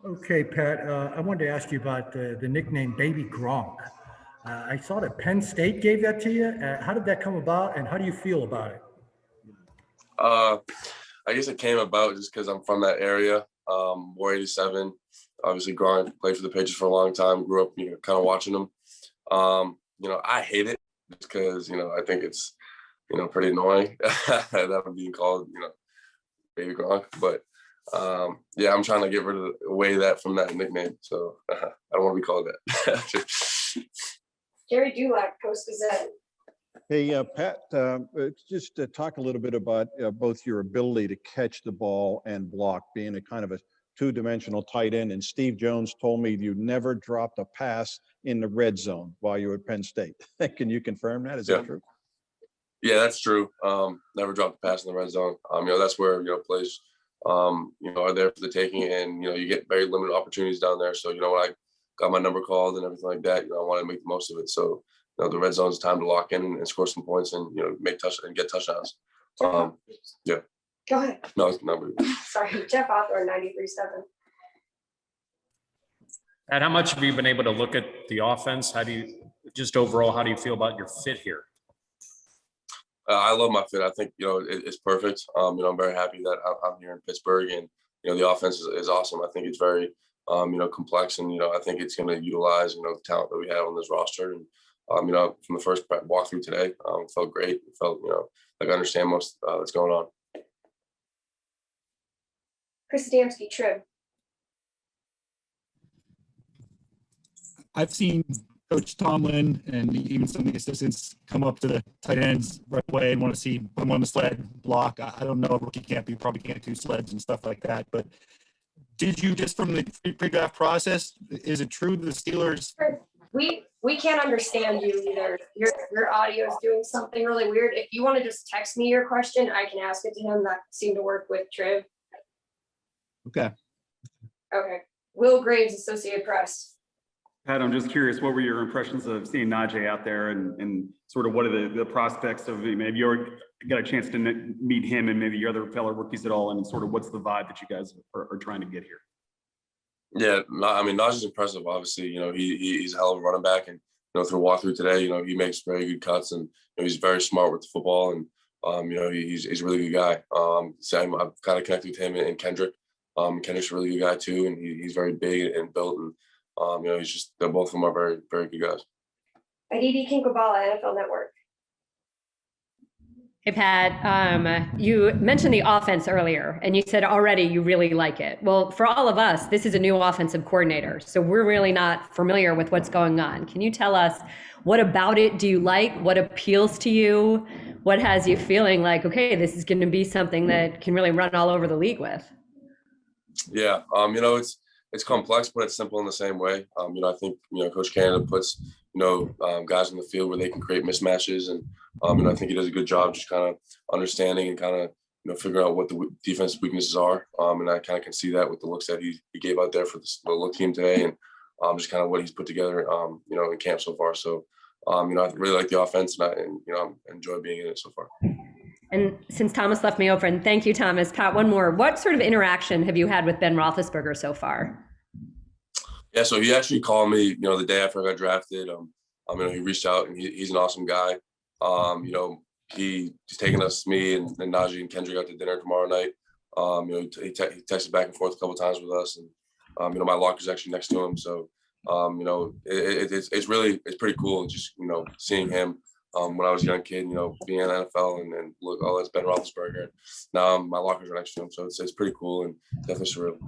Okay, Pat, I wanted to ask you about the nickname Baby Gronk. I saw that Penn State gave that to you. How did that come about, and how do you feel about it? Uh, I guess it came about just because I'm from that area. War 87, obviously growing, played for the Patriots for a long time, grew up, kind of watching them. I hate it because, I think it's, pretty annoying that I'm being called, Baby Gronk. But yeah, I'm trying to get rid of away that from that nickname. So I don't want to be called that. Jerry Dulac, Post Gazette. Hey, Pat, just talk a little bit about both your ability to catch the ball and block, being a kind of a two-dimensional tight end. And Steve Jones told me you never dropped a pass in the red zone while you were at Penn State. Can you confirm that? Is that true? Yeah, that's true. Never dropped a pass in the red zone. That's where, plays, are there for the taking, and, you get very limited opportunities down there. So, when I got my number called and everything like that, I wanted to make the most of it. So, the red zone is time to lock in and score some points and, make and get touchdowns. Yeah. Go ahead. No, it's not really. Sorry, Jeff Othor, 93.7. And how much have you been able to look at the offense? How do you feel about your fit here? I love my fit. I think, it's perfect. I'm very happy that I'm here in Pittsburgh, and, the offense is awesome. I think it's very, complex, and, I think it's going to utilize, the talent that we have on this roster. And, from the first walkthrough today, it felt great. It felt, like I understand most that's going on. Chris Adamski, Trib. I've seen Coach Tomlin and even some of the assistants come up to the tight ends right away and want to see put them on the sled, block. I don't know, rookie camp, you probably can't do sleds and stuff like that. But did you, just from the pre-draft process, is it true the Steelers? We can't understand you either. Your audio is doing something really weird. If you want to just text me your question, I can ask it to him. That seemed to work with Triv. Okay. Okay. Will Graves, Associated Press. Pat, I'm just curious, what were your impressions of seeing Najee out there, and sort of what are the prospects of him? Have you already got a chance to meet him and maybe your other fellow rookies at all? And sort of what's the vibe that you guys are trying to get here? Yeah, Najee's impressive. Obviously, he's a hell of a running back, and through walkthrough today, he makes very good cuts, and he's very smart with the football, and he's a really good guy. I've kind of connected with him and Kendrick. Kendrick's a really good guy too, and he's very big and built, and they're both of them are very, very good guys. Aditi Kinkabala, NFL Network. Hey, Pat, you mentioned the offense earlier, and you said already you really like it. Well, for all of us, this is a new offensive coordinator, so we're really not familiar with what's going on. Can you tell us what about it do you like? What appeals to you? What has you feeling like, okay, this is going to be something that can really run all over the league with? Yeah, it's complex, but it's simple in the same way. I think, Coach Canada puts, guys in the field where they can create mismatches. And, I think he does a good job just kind of understanding and kind of, figuring out what the defense weaknesses are. And I kind of can see that with the looks that he gave out there for the look team today, and just kind of what he's put together, in camp so far. So, I really like the offense, and I enjoy being in it so far. And since Thomas left me open, thank you, Thomas. Pat, one more. What sort of interaction have you had with Ben Roethlisberger so far? Yeah, so he actually called me, the day after I got drafted. He reached out, and he's an awesome guy. He's taking me and Najee and Kendrick out to dinner tomorrow night. He texted back and forth a couple of times with us, and my locker's actually next to him. So, it's pretty cool just seeing him. When I was a young kid, being in the NFL and look, oh, that's Ben Roethlisberger. Now my lockers are next to him, so it's pretty cool and definitely surreal.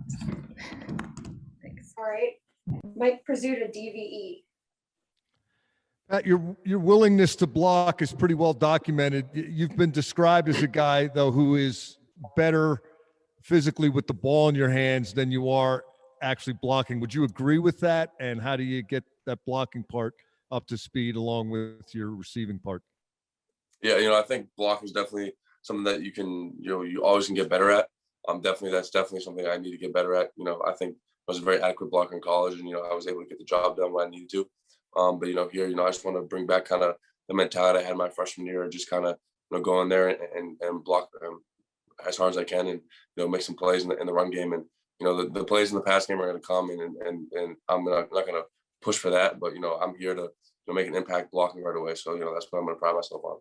Thanks. All right, Mike Prizzuta, DVE. Pat, your willingness to block is pretty well documented. You've been described as a guy, though, who is better physically with the ball in your hands than you are actually blocking. Would you agree with that? And how do you get that blocking part up to speed along with your receiving part? Yeah, I think blocking is definitely something that you can, you always can get better at. That's definitely something I need to get better at. I think I was a very adequate blocker in college, and I was able to get the job done when I needed to. But here, I just want to bring back kind of the mentality I had my freshman year, just kind of go in there and block as hard as I can, and make some plays in the run game. And the plays in the pass game are going to come, and I'm not going to push for that. But, I'm here to make an impact blocking right away. So, that's what I'm going to pride myself on.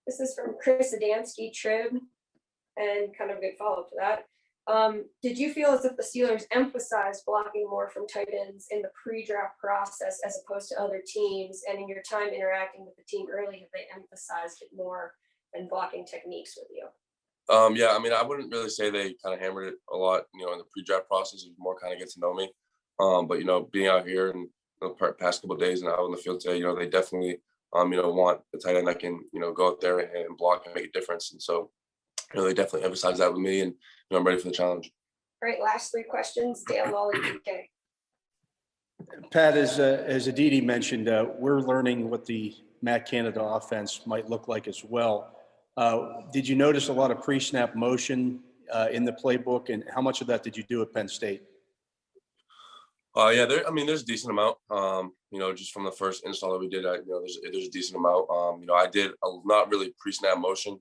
This is from Chris Adamski, Trib, and kind of a good follow-up to that. Did you feel as if the Steelers emphasized blocking more from tight ends in the pre-draft process as opposed to other teams? And in your time interacting with the team early, have they emphasized it more than blocking techniques with you? Yeah, I wouldn't really say they kind of hammered it a lot, in the pre-draft process. It was more kind of get to know me. But, being out here and the past couple of days and out on the field today, they definitely, want the tight end that can, go out there and block and make a difference. And so, they definitely emphasize that with me, and I'm ready for the challenge. All right, last 3 questions. Dale, Lolly, DK. Pat, as Aditi mentioned, we're learning what the Matt Canada offense might look like as well. Did you notice a lot of pre-snap motion in the playbook, and how much of that did you do at Penn State? Yeah, there's a decent amount. Just from the first install that we did, there's a decent amount. I did not really pre-snap motion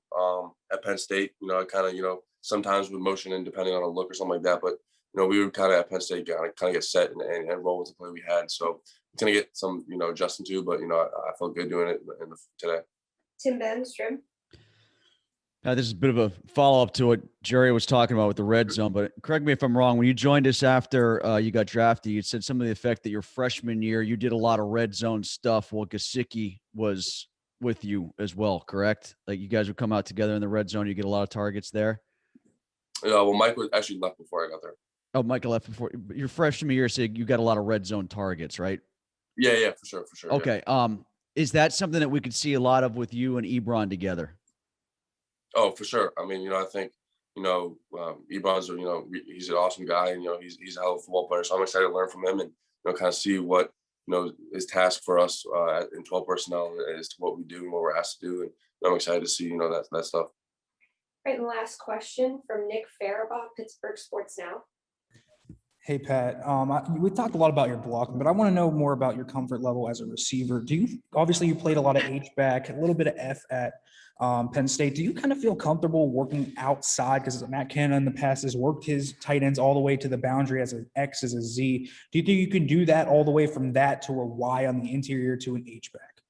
at Penn State. I kind of, sometimes with motion and depending on a look or something like that. But we would kind of at Penn State kind of get set and roll with the play we had. So it's gonna get some adjusting to, but I felt good doing it today. Tim Benz, Trim. This is a bit of a follow-up to what Jerry was talking about with the red zone, but correct me if I'm wrong. When you joined us after you got drafted, you said some of the effect that your freshman year, you did a lot of red zone stuff while Gesicki was with you as well, correct? Like you guys would come out together in the red zone, you get a lot of targets there? Well, Mike was actually left before I got there. Oh, Mike left before. Your freshman year, so you got a lot of red zone targets, right? Yeah, for sure. Okay. Yeah. Is that something that we could see a lot of with you and Ebron together? Oh, for sure. I think, Ebron's, he's an awesome guy, and, he's a hell of a football player. So I'm excited to learn from him and, kind of see what, is tasked for us in 12 personnel as to what we do and what we're asked to do. And I'm excited to see, that stuff. All right, and last question from Nick Farabaugh, Pittsburgh Sports Now. Hey, Pat, we talked a lot about your blocking, but I want to know more about your comfort level as a receiver. Obviously you played a lot of H-back, a little bit of F at Penn State. Do you kind of feel comfortable working outside? Because Matt Canada in the past has worked his tight ends all the way to the boundary as an X, as a Z. Do you think you can do that all the way from that to a Y on the interior to an H-back?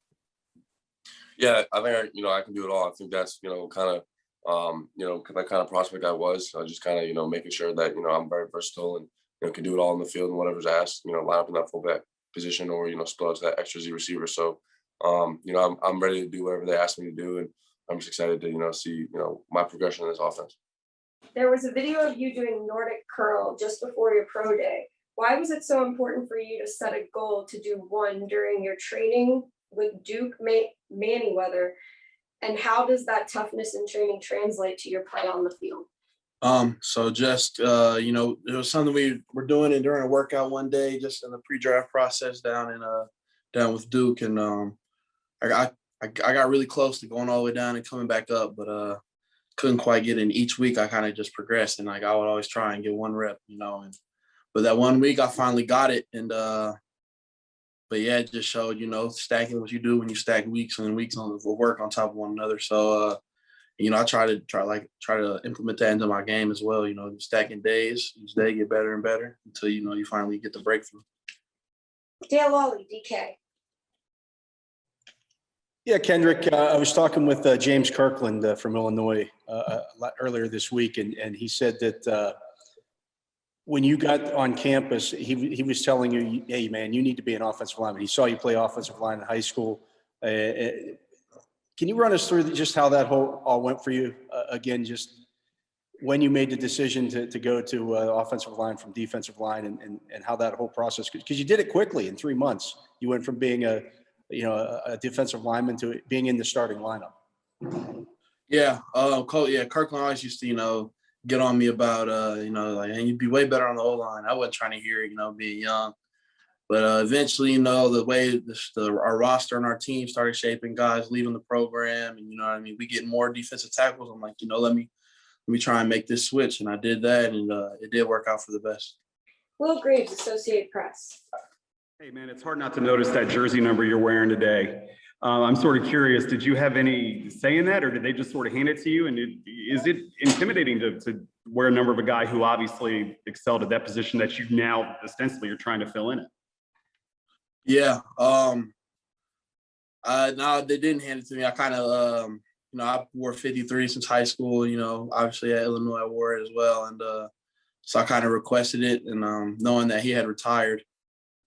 Yeah, I think, I can do it all. I think that's, kind of, that kind of prospect I was. Just kind of, making sure that, I'm very versatile and, can do it all in the field and whatever's asked, line up in that fullback position or, split out to that extra Z receiver. So, I'm ready to do whatever they ask me to do. And I'm just excited to, see, my progression in this offense. There was a video of you doing Nordic curl just before your pro day. Why was it so important for you to set a goal to do one during your training with Duke Manyweather? And how does that toughness in training translate to your play on the field? So just, it was something we were doing it during a workout one day, just in the pre-draft process down with Duke. And I got really close to going all the way down and coming back up, but couldn't quite get in. Each week I kind of just progressed, and I would always try and get one rep, but that one week I finally got it. And, but yeah, it just showed, stacking what you do when you stack weeks and weeks of work on top of one another. So, I try to implement that into my game as well. Stacking days, each day get better and better until, you finally get the breakthrough. Dale Lawley, DK. Yeah, Kendrick, I was talking with James Kirkland from Illinois earlier this week, and he said that when you got on campus, he was telling you, hey, man, you need to be an offensive lineman. He saw you play offensive line in high school. Can you run us through just how that all went for you? Again, just when you made the decision to go to offensive line from defensive line and how that whole process, because you did it quickly in 3 months. You went from being a defensive lineman to being in the starting lineup. Yeah. Kirkland always used to, get on me about, and you'd be way better on the O-line. I wasn't trying to hear it, being young. But eventually, the way our roster and our team started shaping, guys leaving the program, and we get more defensive tackles. I'm like, let me try and make this switch, and I did that, and it did work out for the best. Will Graves, Associated Press. Hey man, it's hard not to notice that jersey number you're wearing today. I'm sort of curious, did you have any say in that, or did they just sort of hand it to you? And is it intimidating to wear a number of a guy who obviously excelled at that position that you now ostensibly are trying to fill in it. Yeah. No, they didn't hand it to me. I kind of, I wore 53 since high school. Obviously at Illinois I wore it as well, and so I kind of requested it. And knowing that he had retired,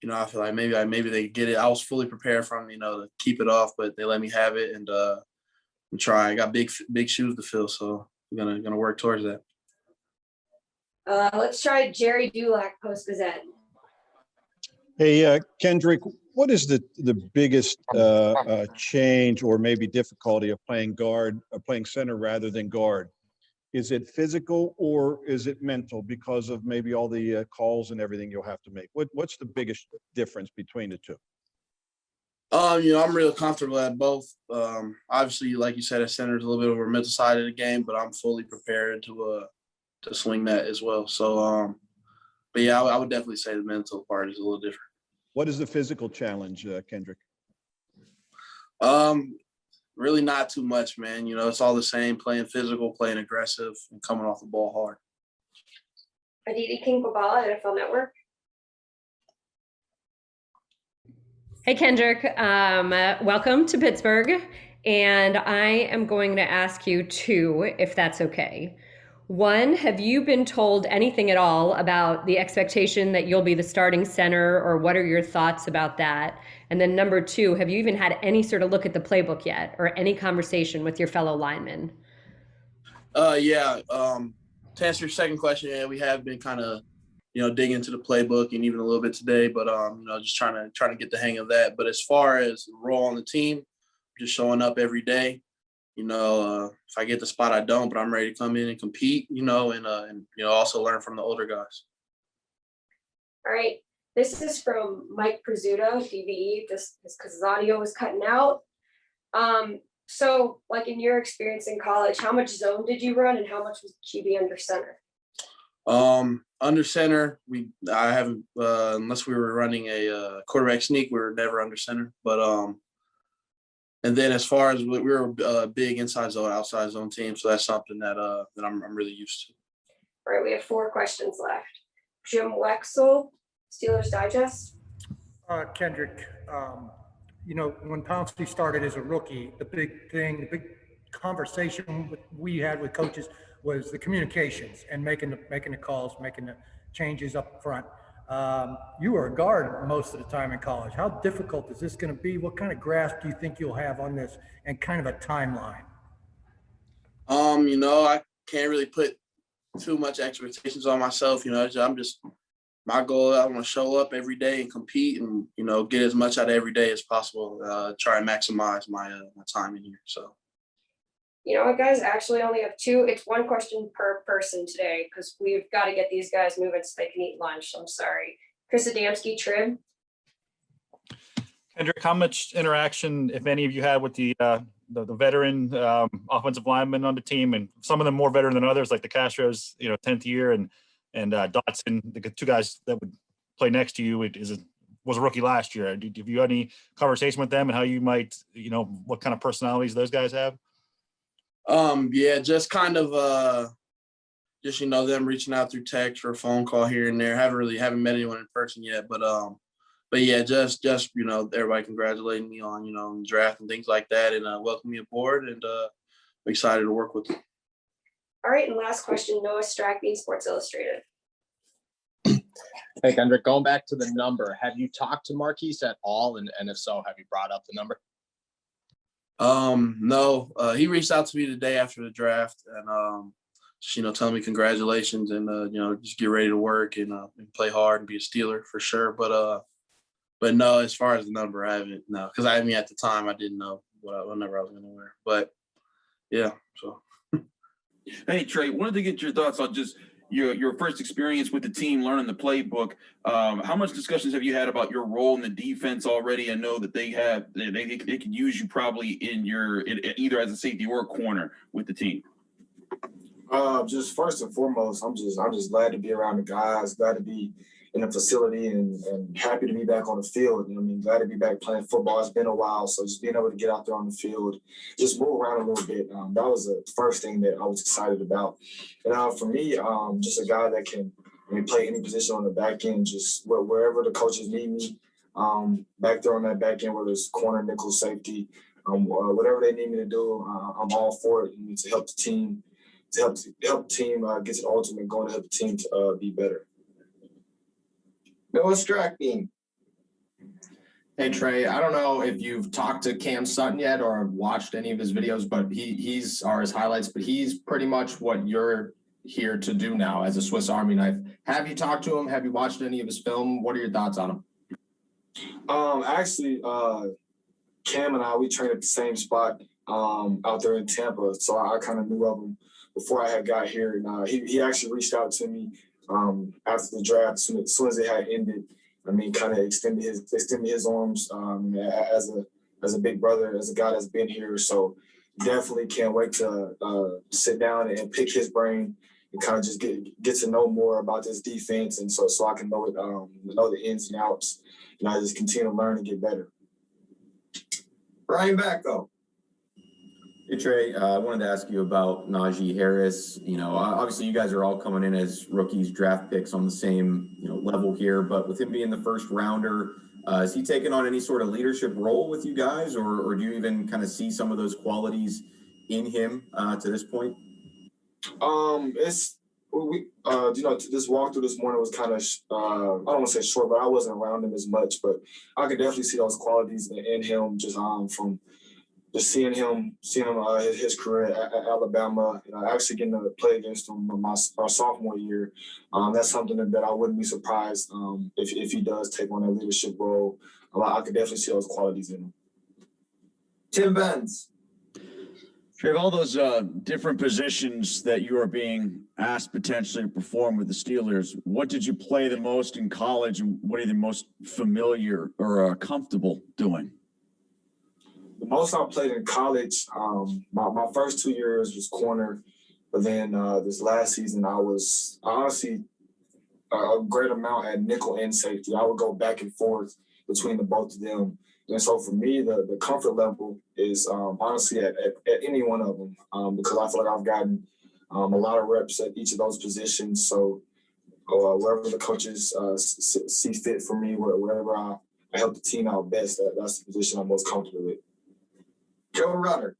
I feel like maybe they get it. I was fully prepared for him, to keep it off, but they let me have it, and I'm trying. I got big shoes to fill, so I'm gonna work towards that. Let's try Jerry Dulac, Post-Gazette. Hey, Kendrick, what is the biggest change or maybe difficulty of playing center rather than guard? Is it physical or is it mental because of maybe all the calls and everything you'll have to make? What's the biggest difference between the two? I'm real comfortable at both. Obviously, like you said, at center is a little bit over mental side of the game, but I'm fully prepared to swing that as well. So, but yeah, I would definitely say the mental part is a little different. What is the physical challenge, Kendrick? Really not too much, man. It's all the same, playing physical, playing aggressive, and coming off the ball hard. Aditi Kinkobala, NFL Network. Hey, Kendrick, welcome to Pittsburgh. And I am going to ask you two, if that's okay. One, have you been told anything at all about the expectation that you'll be the starting center, or what are your thoughts about that? And then number two, have you even had any sort of look at the playbook yet, or any conversation with your fellow linemen? Yeah. To answer your second question, yeah, we have been kind of, digging into the playbook and even a little bit today, but just trying to get the hang of that. But as far as the role on the team, just showing up every day. If I get the spot, I don't, but I'm ready to come in and compete, and also learn from the older guys. All right. This is from Mike Prizzuto, DVE, just because his audio was cutting out. So like in your experience in college, how much zone did you run and how much was QB under center? Under center, I haven't, unless we were running a quarterback sneak, we were never under center, but, and then as far as we were a big inside zone, outside zone team, so that's something that I'm really used to. All right, we have 4 questions left. Jim Wexel, Steelers Digest. Kendrick, when Pouncey started as a rookie, the big conversation we had with coaches was the communications and making the calls, making the changes up front. You were a guard most of the time in college. How difficult is this going to be? What kind of grasp do you think you'll have on this, and kind of a timeline? I can't really put too much expectations on myself. My goal, I want to show up every day and compete and, get as much out of every day as possible, try and maximize my time in here. So. You know what, guys, actually only have 2. It's 1 question per person today because we've got to get these guys moving so they can eat lunch. I'm sorry. Chris Adamski, Trib. Kendrick, how much interaction, if any, of you had with the veteran offensive linemen on the team, and some of them more veteran than others, like the Castros, 10th year, and Dotson, the 2 guys that would play next to you, was a rookie last year. Have you had any conversation with them and how you might, what kind of personalities those guys have? Yeah, just kind of them reaching out through text or a phone call here and there. Haven't met anyone in person yet, but yeah, just everybody congratulating me on the draft and things like that, and welcome me aboard, and I'm excited to work with them. All right, and last question, Noah Strackbean, Sports Illustrated. Hey, Kendrick, going back to the number, have you talked to Marquise at all? And if so, have you brought up the number? No, he reached out to me the day after the draft and, telling me congratulations and, just get ready to work and play hard and be a Steeler for sure. But no, as far as the number, I haven't, no, because at the time I didn't know what number I was going to wear, but yeah, so. Hey, Tre, wanted to get your thoughts on just your first experience with the team, learning the playbook. How much discussions have you had about your role in the defense already? I know that they could use you probably in either as a safety or a corner with the team. Just first and foremost, I'm just glad to be around the guys, glad to be, in the facility and happy to be back on the field. I mean, glad to be back playing football. It's been a while, so just being able to get out there on the field, just move around a little bit. That was the first thing that I was excited about. And for me, just a guy that can play any position on the back end, just wherever the coaches need me, back there on that back end, whether it's corner, nickel, safety, whatever they need me to do, I'm all for it. To help the team, help the team get to the ultimate goal, to help the team to be better. Noah Strackbeam. Hey Tre, I don't know if you've talked to Cam Sutton yet or watched any of his videos, but he's his highlights, but he's pretty much what you're here to do now as a Swiss Army knife. Have you talked to him? Have you watched any of his film? What are your thoughts on him? Actually, Cam and I, we trained at the same spot out there in Tampa, so I kind of knew of him before I had got here. And he actually reached out to me after the draft, as soon as it had ended. I mean, kind of extended his arms as a big brother, as a guy that's been here. So definitely can't wait to sit down and pick his brain and kind of just get to know more about this defense, and so I can know the ins and outs, and I just continue to learn and get better. Brian Backo. Hey Tre, I wanted to ask you about Najee Harris. You know, obviously you guys are all coming in as rookies, draft picks on the same level here, but with him being the first rounder, is he taking on any sort of leadership role with you guys, or do you even kind of see some of those qualities in him to this point? This walkthrough this morning was kind of I don't want to say short, but I wasn't around him as much, but I could definitely see those qualities in him just from just seeing his career at Alabama, actually getting to play against him my sophomore year. That's something that I wouldn't be surprised if he does take on that leadership role. I could definitely see those qualities in him. Tim Benz. Tre, all those different positions that you are being asked potentially to perform with the Steelers, what did you play the most in college, and what are you the most familiar or comfortable doing? The most I played in college, my first 2 years was corner, but then this last season I honestly a great amount at nickel and safety. I would go back and forth between the both of them. And so for me, the comfort level is honestly at any one of them because I feel like I've gotten a lot of reps at each of those positions. So wherever the coaches see fit for me, wherever I help the team out best, that's the position I'm most comfortable with. Joe Rutter.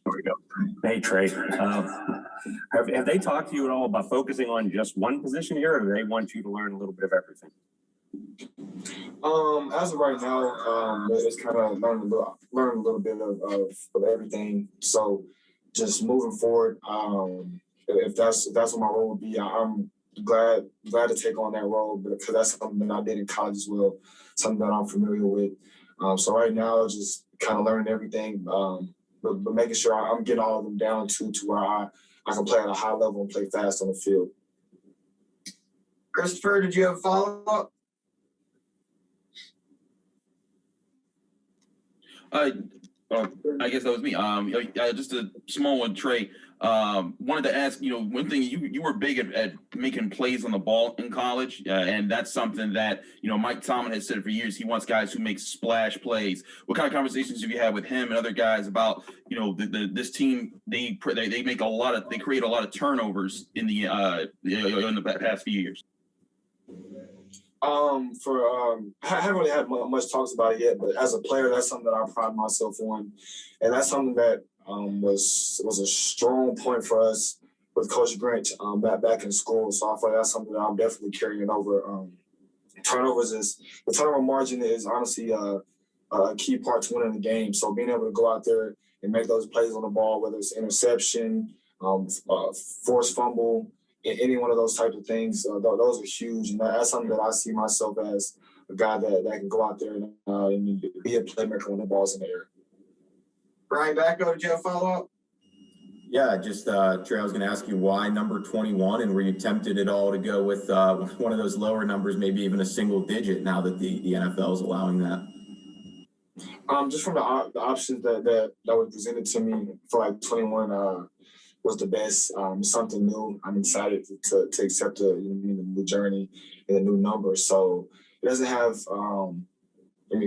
There we go. Hey, Tre. Have they talked to you at all about focusing on just one position here, or do they want you to learn a little bit of everything? As of right now, it's kind of learning a little bit of everything. So just moving forward, if that's what my role would be, I'm glad to take on that role because that's something that I did in college as well, something that I'm familiar with. So right now, just kind of learning everything, but making sure I'm getting all of them down to where I can play at a high level and play fast on the field. Christopher, did you have a follow-up? I guess that was me. Just a small one, Tre. Wanted to ask, one thing, you were big at making plays on the ball in college, and that's something that, Mike Tomlin has said for years. He wants guys who make splash plays. What kind of conversations have you had with him and other guys about, this team, they create a lot of turnovers in the past few years? I haven't really had much talks about it yet, but as a player, that's something that I pride myself on, and that's something that was a strong point for us with Coach Grinch back in school. So I feel like that's something that I'm definitely carrying over. The turnover margin is honestly a key part to winning the game. So being able to go out there and make those plays on the ball, whether it's interception, forced fumble, any one of those type of things, those are huge. And that's something that I see myself as a guy that can go out there and be a playmaker when the ball's in the air. Brian Backo, did you have a follow-up? Yeah, just Tre, I was going to ask you why number 21, and were you tempted at all to go with one of those lower numbers, maybe even a single digit now that the NFL is allowing that? Just from the options that were presented to me for like 21, was the best. Something new. I'm excited to accept the new journey and the new number. So it doesn't have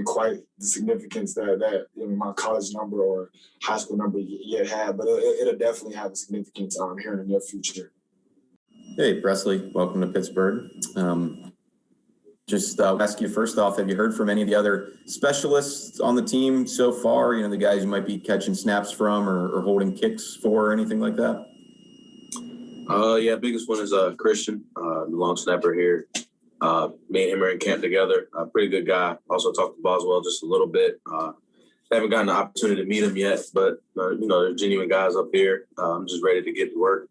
quite the significance that my college number or high school number yet had, but it'll definitely have a significance here in the near future. Hey, Presley, welcome to Pittsburgh. Just ask you first off, have you heard from any of the other specialists on the team so far? The guys you might be catching snaps from or holding kicks for or anything like that? Yeah, biggest one is Christian, the long snapper here. Me and him are in camp together. Pretty good guy. Also talked to Boswell just a little bit. Haven't gotten the opportunity to meet him yet, but there's genuine guys up here. I'm just ready to get to work.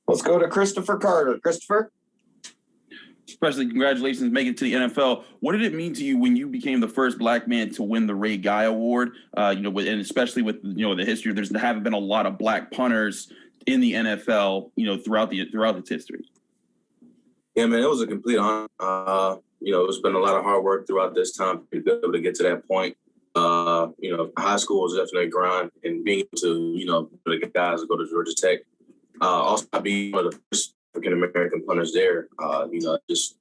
Let's go to Christopher Carter. Christopher? Presley, congratulations making it to the NFL. What did it mean to you when you became the first Black man to win the Ray Guy Award? And especially with the history, there haven't been a lot of Black punters in the NFL, throughout its history. Yeah, man, it was a complete honor. It's been a lot of hard work throughout this time to be able to get to that point. High school was definitely a grind, and being able to, the guys to go to Georgia Tech. Also, being one of the first African-American punters there, just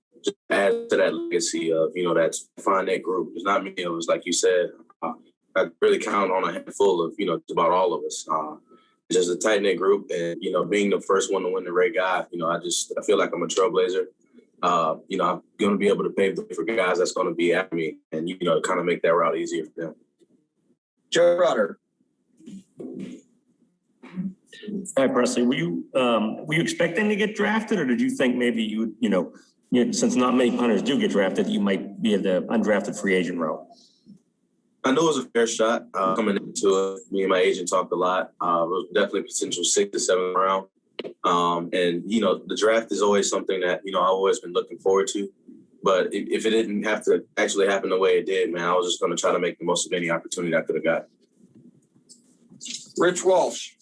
add to that legacy of, that finite group. There's not many of us, like you said. I really count on a handful of, just about all of us. It's just a tight-knit group, and, being the first one to win the Ray Guy, I feel like I'm a trailblazer. I'm going to be able to pave the way for guys that's going to be at me and, kind of make that route easier for them. Joe Rutter. Hi, Presley. Were you expecting to get drafted, or did you think maybe since not many punters do get drafted, you might be the undrafted free agent route? I knew it was a fair shot coming into it. Me and my agent talked a lot. It was definitely potential 6th to 7th round. And the draft is always something that, I've always been looking forward to. But if it didn't have to actually happen the way it did, man, I was just going to try to make the most of any opportunity I could have got. Rich Walsh.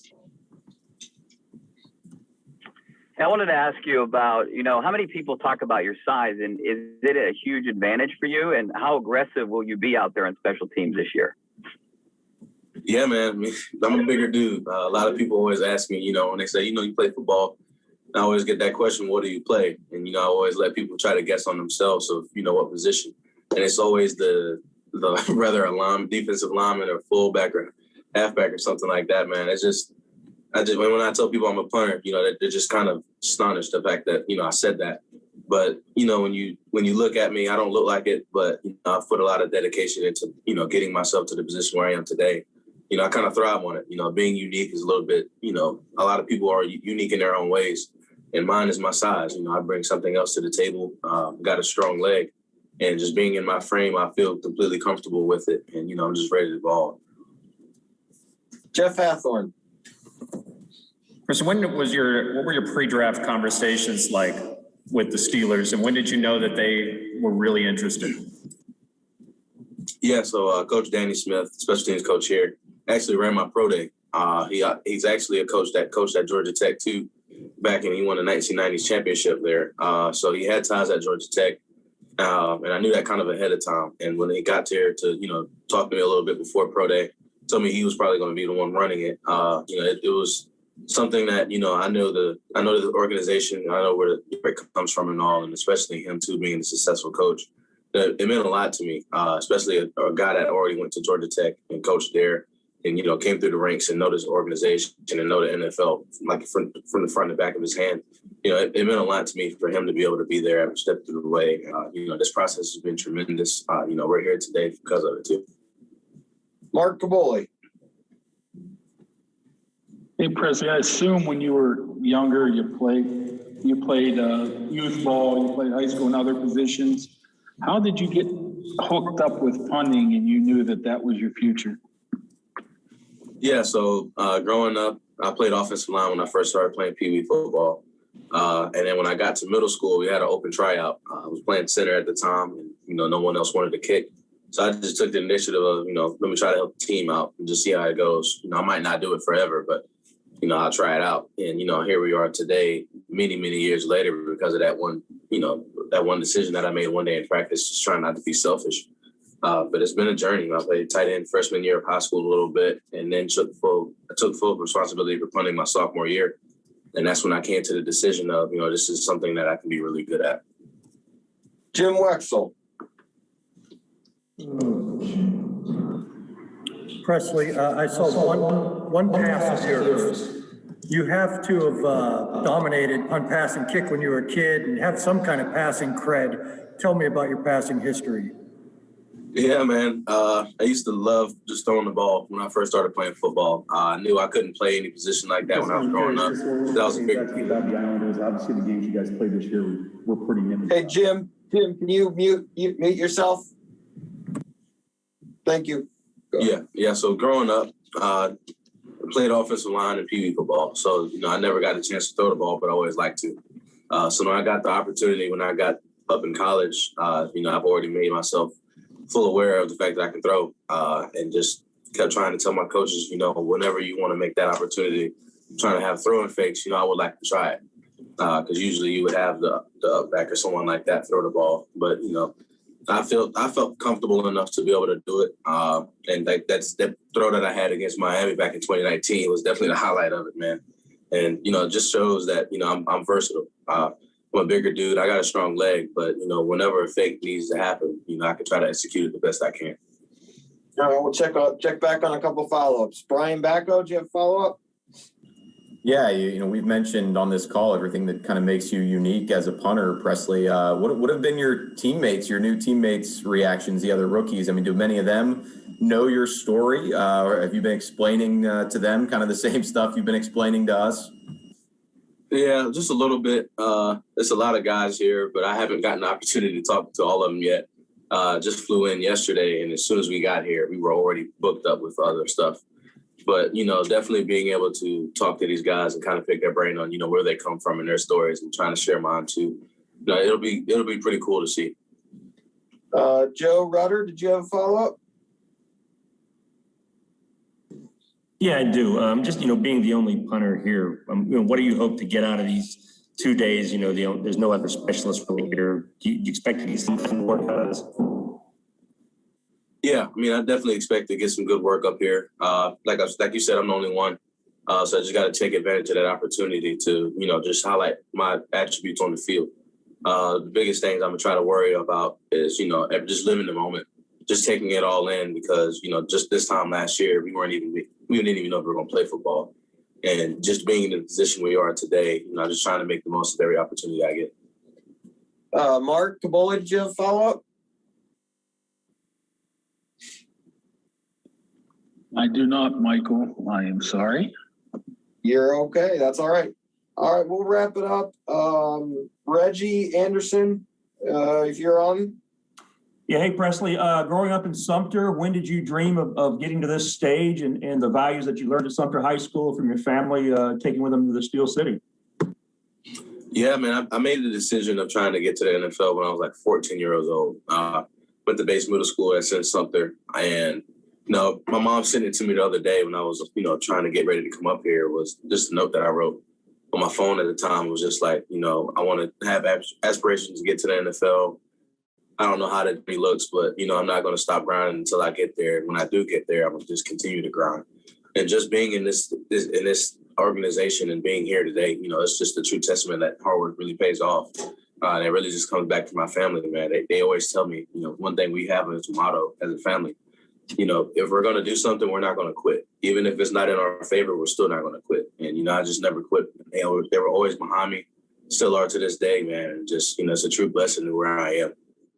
I wanted to ask you about, how many people talk about your size, and is it a huge advantage for you? And how aggressive will you be out there on special teams this year? Yeah, man. I'm a bigger dude. A lot of people always ask me, when they say, you play football, I always get that question, what do you play? And, I always let people try to guess on themselves of, what position. And it's always the rather a defensive lineman or fullback or halfback or something like that, man. When I tell people I'm a punter, they're just kind of astonished the fact that, I said that. But, when you look at me, I don't look like it, but I put a lot of dedication into, getting myself to the position where I am today. I kind of thrive on it. Being unique is a little bit, a lot of people are unique in their own ways. And mine is my size. I bring something else to the table, got a strong leg. And just being in my frame, I feel completely comfortable with it. And, I'm just ready to ball. Jeff Hathorn. So what were your pre-draft conversations like with the Steelers, and when did you know that they were really interested? Yeah, so Coach Danny Smith, special teams coach here, actually ran my pro day. He's actually a coach that coached at Georgia Tech too, back in he won the 1990s championship there. So he had ties at Georgia Tech, and I knew that kind of ahead of time. And when he got there to talk to me a little bit before pro day, told me he was probably going to be the one running it. It was something that, I know the organization, I know where it comes from and all, and especially him too, being a successful coach. It meant a lot to me, especially a guy that already went to Georgia Tech and coached there and, came through the ranks and know this organization and know the NFL, like from the front and back of his hand. It meant a lot to me for him to be able to be there every step through the way. This process has been tremendous. We're here today because of it too. Mark Caboli. Hey, Presley, I assume when you were younger, you played youth ball, you played high school and other positions. How did you get hooked up with punting and you knew that was your future? Yeah, so growing up, I played offensive line when I first started playing Pee Wee football. And then when I got to middle school, we had an open tryout. I was playing center at the time, and, no one else wanted to kick. So I just took the initiative of, let me try to help the team out and just see how it goes. I might not do it forever, but, I'll try it out. And, here we are today, many, many years later, because of that one, that one decision that I made one day in practice, just trying not to be selfish. But it's been a journey. I played tight end freshman year of high school a little bit, and then took full took full responsibility for punting my sophomore year. And that's when I came to the decision of, this is something that I can be really good at. Jim Wexel. Presley, I saw one pass of yours. You have to have dominated punt, pass, and kick when you were a kid and have some kind of passing cred. Tell me about your passing history. Yeah, man. I used to love just throwing the ball when I first started playing football. I knew I couldn't play any position like that when I was growing up. That was a big deal. About the Islanders, obviously the games you guys played this year were pretty nifty. Hey, Jim, can you mute yourself? Thank you. Yeah. So growing up, I played offensive line in Pee Wee football. So, I never got a chance to throw the ball, but I always liked to. So when I got the opportunity, when I got up in college, I've already made myself full aware of the fact that I can throw, and just kept trying to tell my coaches, whenever you want to make that opportunity, trying to have throwing fakes, I would like to try it. Because usually you would have the up back or someone like that throw the ball. But, I felt comfortable enough to be able to do it. And that throw that I had against Miami back in 2019 was definitely the highlight of it, man. And, it just shows that, I'm versatile. I'm a bigger dude. I got a strong leg, but, whenever a fake needs to happen, I can try to execute it the best I can. All right, we'll check back on a couple follow-ups. Brian Bacco, do you have a follow-up? Yeah, we've mentioned on this call everything that kind of makes you unique as a punter, Presley. What have been your new teammates' reactions, the other rookies? I mean, do many of them know your story? Or have you been explaining to them kind of the same stuff you've been explaining to us? Yeah, just a little bit. There's a lot of guys here, but I haven't gotten the opportunity to talk to all of them yet. Just flew in yesterday, and as soon as we got here, we were already booked up with other stuff. But, definitely being able to talk to these guys and kind of pick their brain on, where they come from and their stories and trying to share mine too. It'll be pretty cool to see. Joe Rudder, did you have a follow-up? Yeah, I do. Just, being the only punter here, what do you hope to get out of these 2 days? There's no other specialists really here. Do you expect to get some work out of this? Yeah, I definitely expect to get some good work up here. Like you said, I'm the only one. So I just got to take advantage of that opportunity to, just highlight my attributes on the field. The biggest things I'm going to try to worry about is, just living the moment, just taking it all in because, just this time last year, we didn't even know if we were going to play football. And just being in the position we are today, just trying to make the most of every opportunity I get. Mark Cabola, did you have a follow-up? I do not, Michael. I am sorry. You're okay. That's all right. All right, we'll wrap it up. Reggie Anderson, if you're on. Yeah, hey, Presley. Growing up in Sumter, when did you dream of getting to this stage and the values that you learned at Sumter High School from your family, taking with them to the Steel City? Yeah, man, I made the decision of trying to get to the NFL when I was like 14 years old. Went to base middle school at Sumter, and my mom sent it to me the other day when I was, trying to get ready to come up here. Was just a note that I wrote on my phone at the time. It was just like, I want to have aspirations to get to the NFL. I don't know how that looks, but, I'm not going to stop grinding until I get there. When I do get there, I'm going to just continue to grind. And just being in this organization and being here today, it's just a true testament that hard work really pays off. And it really just comes back to my family, man. They always tell me, one thing we have as a motto as a family, if we're going to do something, we're not going to quit. Even if it's not in our favor, we're still not going to quit. And, I just never quit. They were always behind me, still are to this day, man. And just, it's a true blessing to where I am.